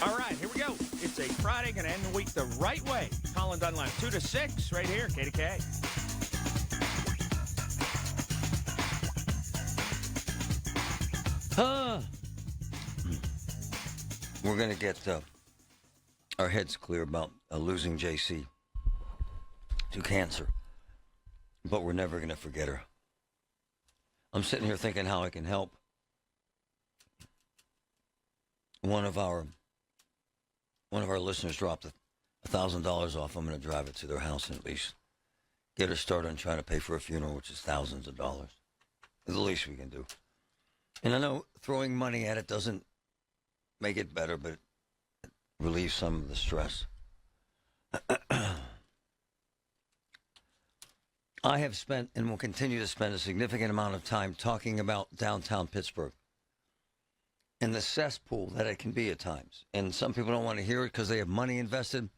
All right, here we go. It's a Friday, going to end the week the right way. Colin Dunlap, 2 to 6, right here, KDKA. We're going to get our heads clear about losing JC to cancer, but we're never going to forget her. I'm sitting here thinking how I can help one of our listeners dropped $1,000 off. I'm going to drive it to their house and at least get her started on trying to pay for a funeral, which is thousands of dollars. It's the least we can do. And I know throwing money at it doesn't make it better, but it relieves some of the stress. I have spent and will continue to spend a significant amount of time talking about downtown Pittsburgh and the cesspool that it can be at times. And some people don't want to hear it because they have money invested.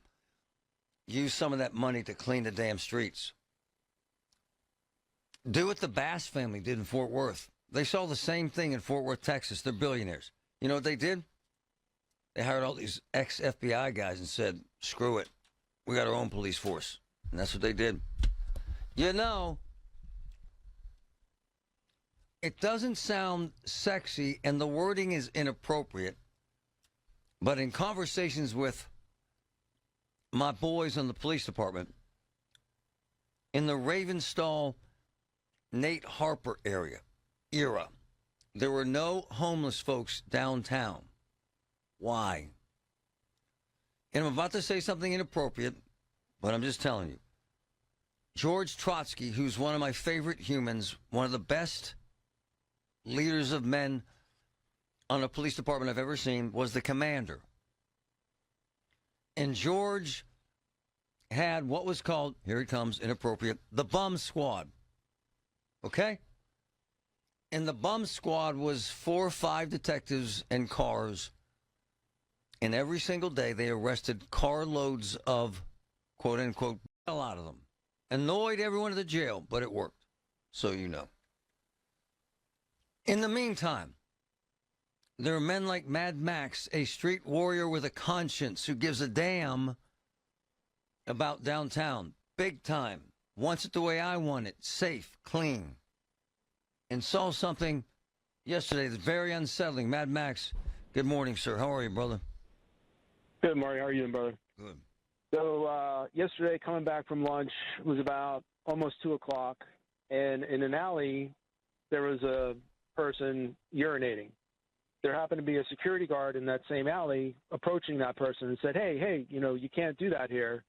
Use some of that money to clean the damn streets. Do what the Bass family did in Fort Worth. They saw the same thing in Fort Worth, Texas. They're billionaires. You know what they did? They hired all these ex-FBI guys and said, screw it. We got our own police force. And that's what they did. You know, it doesn't sound sexy and the wording is inappropriate, but in conversations with my boys in the police department, in the Ravenstall, Nate Harper era, there were no homeless folks downtown. Why? And I'm about to say something inappropriate, but I'm just telling you. George Trotsky, who's one of my favorite humans, one of the best leaders of men on a police department I've ever seen, was the commander. And George had what was called, here it comes, inappropriate, the bum squad. Okay? And the bum squad was 4 or 5 detectives and cars. And every single day they arrested carloads of, quote unquote, a lot of them. Annoyed everyone at the jail, but it worked. So you know. In the meantime, there are men like Mad Max, a street warrior with a conscience who gives a damn about downtown. Big time. Wants it the way I want it. Safe, clean. And saw something yesterday that's very unsettling. Mad Max, good morning, sir. How are you, brother? Good morning. How are you doing, brother? Good. So yesterday, coming back from lunch, it was about almost 2 o'clock, and in an alley, there was a person urinating. There happened to be a security guard in that same alley approaching that person and said, hey, you can't do that here.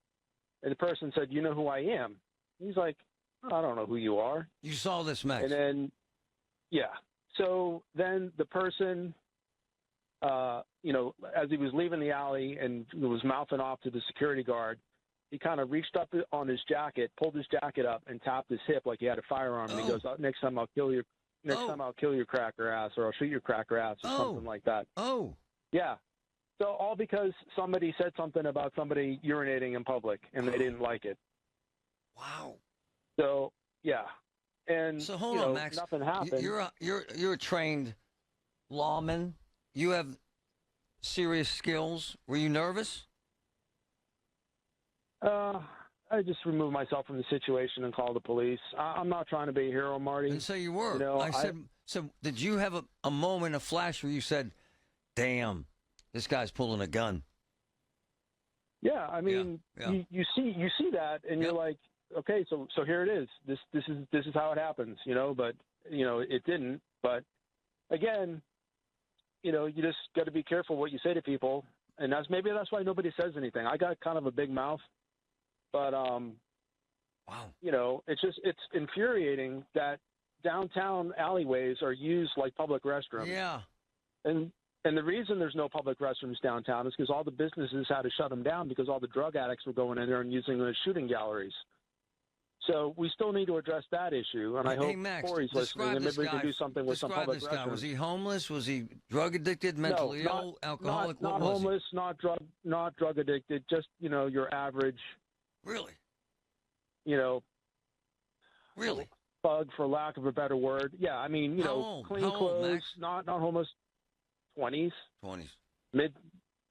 And the person said, you know who I am? He's like, I don't know who you are. You saw this, Max. And then, yeah. So then the person, as he was leaving the alley and was mouthing off to the security guard, he kind of reached up on his jacket, pulled his jacket up, and tapped his hip like he had a firearm. And he goes, next time I'll kill you. Next time I'll kill your cracker ass, or I'll shoot your cracker ass, or something like that. Oh. Yeah. So all because somebody said something about somebody urinating in public, and they didn't like it. Wow. So, yeah. And, so hold on, Max. Nothing happened. You're a trained lawman. You have serious skills. Were you nervous? I just removed myself from the situation and called the police. I'm not trying to be a hero, Marty. And so you were. I said, so did you have a moment, a flash where you said, damn, this guy's pulling a gun? Yeah, I mean, yeah. You see that, and you're like, okay, so here it is. This is how it happens, but it didn't. But again, you just got to be careful what you say to people, and maybe that's why nobody says anything. I got kind of a big mouth, but wow, it's infuriating that downtown alleyways are used like public restrooms. Yeah, and the reason there's no public restrooms downtown is because all the businesses had to shut them down because all the drug addicts were going in there and using them as shooting galleries. So we still need to address that issue, and I hope Corey's listening, and maybe we can do something with some public restrooms. Was he homeless? Was he drug addicted, mentally ill, alcoholic? Not homeless, not drug addicted. Just your average. Really. Really. Thug, for lack of a better word. Yeah, I mean, clean clothes, not homeless. 20s. 20s.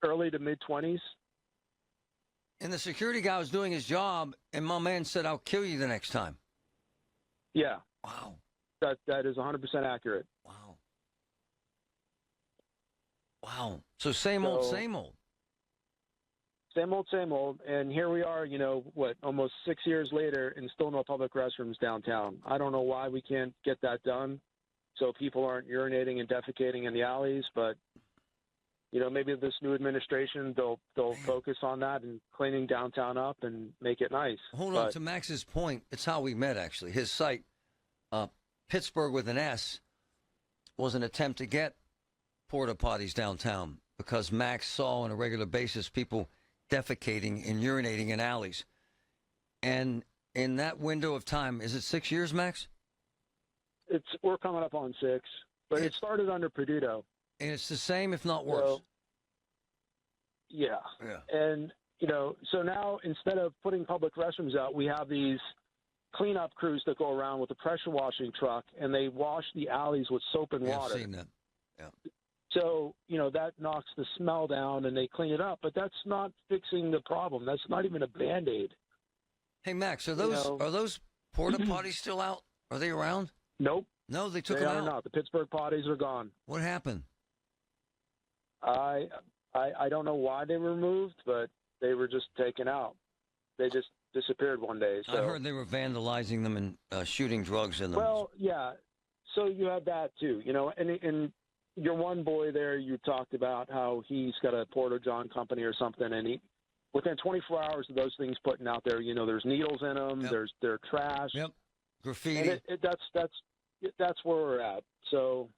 early to mid-20s. And the security guy was doing his job, and my man said, "I'll kill you the next time." Yeah, Wow. that is 100% accurate. Wow. Wow. So same old, same old. Same old, same old. And here we are, almost 6 years later, and still no public restrooms downtown. I don't know why we can't get that done so people aren't urinating and defecating in the alleys, but maybe this new administration, they'll focus on that and cleaning downtown up and make it nice. Hold on, to Max's point, it's how we met, actually. His site, Pittsburgh with an S, was an attempt to get porta potties downtown because Max saw on a regular basis people defecating and urinating in alleys. And in that window of time, is it 6 years, Max? We're coming up on 6, but it started under Peduto. And it's the same, if not worse. So, yeah. And, so now instead of putting public restrooms out, we have these cleanup crews that go around with a pressure washing truck, and they wash the alleys with soap and water. I've seen that. Yeah. So, that knocks the smell down, and they clean it up. But that's not fixing the problem. That's not even a Band-Aid. Hey, Max, are those porta potties still out? Are they around? Nope. No, they took them out. They are not. The Pittsburgh potties are gone. What happened? I don't know why they were removed, but they were just taken out. They just disappeared one day. So. I heard they were vandalizing them and shooting drugs in them. Well, yeah. So you have that too, and your one boy there, you talked about how he's got a Porta John company or something, and within 24 hours of those things putting out there, there's needles in them, they're trash. Yep. Graffiti. And that's where we're at. So.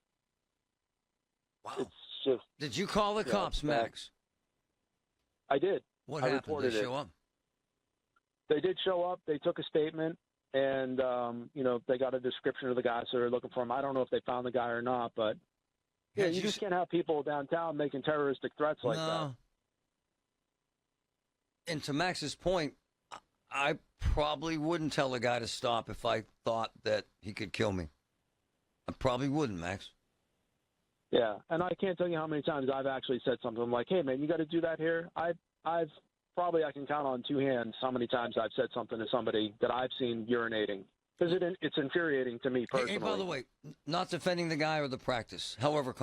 Wow. It's just. Did you call the cops, Max? I did. What happened? Did they show up? They did show up. They took a statement, and they got a description of the guy, so they're looking for him. I don't know if they found the guy or not, but you just can't have people downtown making terroristic threats like that. And to Max's point, I probably wouldn't tell the guy to stop if I thought that he could kill me. I probably wouldn't, Max. Yeah, and I can't tell you how many times I've actually said something like, "Hey, man, you got to do that here." I can count on two hands how many times I've said something to somebody that I've seen urinating, because it's infuriating to me personally. Hey, by the way, not defending the guy or the practice, however,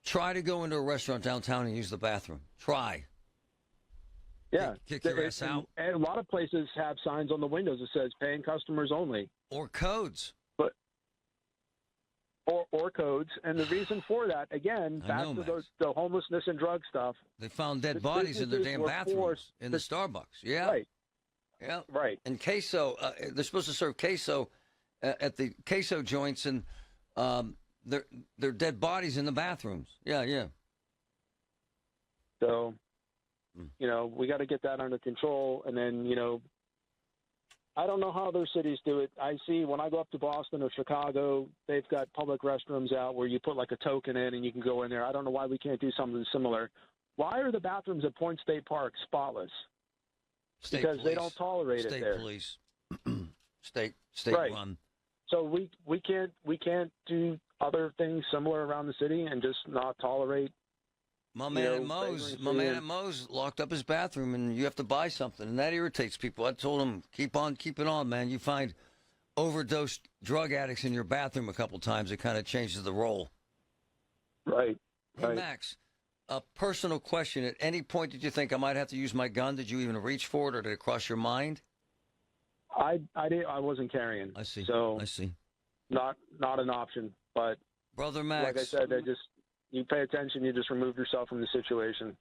try to go into a restaurant downtown and use the bathroom. Try. Yeah. Kick your ass out. And a lot of places have signs on the windows that says paying customers only. Or codes. Or codes. And the reason for that, again, back to the homelessness and drug stuff. They found dead bodies in their damn bathrooms in the Starbucks. Yeah. Right. Yeah. Right. And queso, they're supposed to serve queso at the queso joints, and they're dead bodies in the bathrooms. Yeah. So, we got to get that under control. And then, I don't know how other cities do it. I see when I go up to Boston or Chicago, they've got public restrooms out where you put like a token in and you can go in there. I don't know why we can't do something similar. Why are the bathrooms at Point State Park spotless? Because they don't tolerate it there. State police. State right. run. So we can't do other things similar around the city and just not tolerate. My man at Moe's locked up his bathroom, and you have to buy something, and that irritates people. I told him, keep it on, man. You find overdosed drug addicts in your bathroom a couple times, it kind of changes the role. Right. Hey, Max, a personal question. At any point did you think I might have to use my gun? Did you even reach for it, or did it cross your mind? I wasn't carrying. I see. So I see. Not an option. But Brother Max, like I said, you pay attention, you just remove yourself from the situation.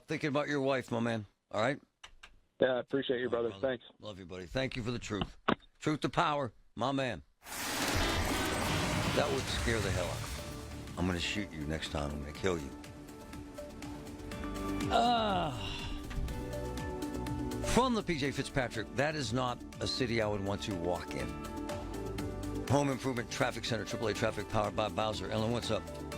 Thinking about your wife, my man. All right? Yeah, I appreciate you, brother. Thanks. Love you, buddy. Thank you for the truth. Truth to power, my man. That would scare the hell out of me. I'm going to shoot you next time. I'm going to kill you. From the PJ Fitzpatrick, that is not a city I would want to walk in. Home Improvement Traffic Center, AAA Traffic, powered by Bowser. Ellen, what's up?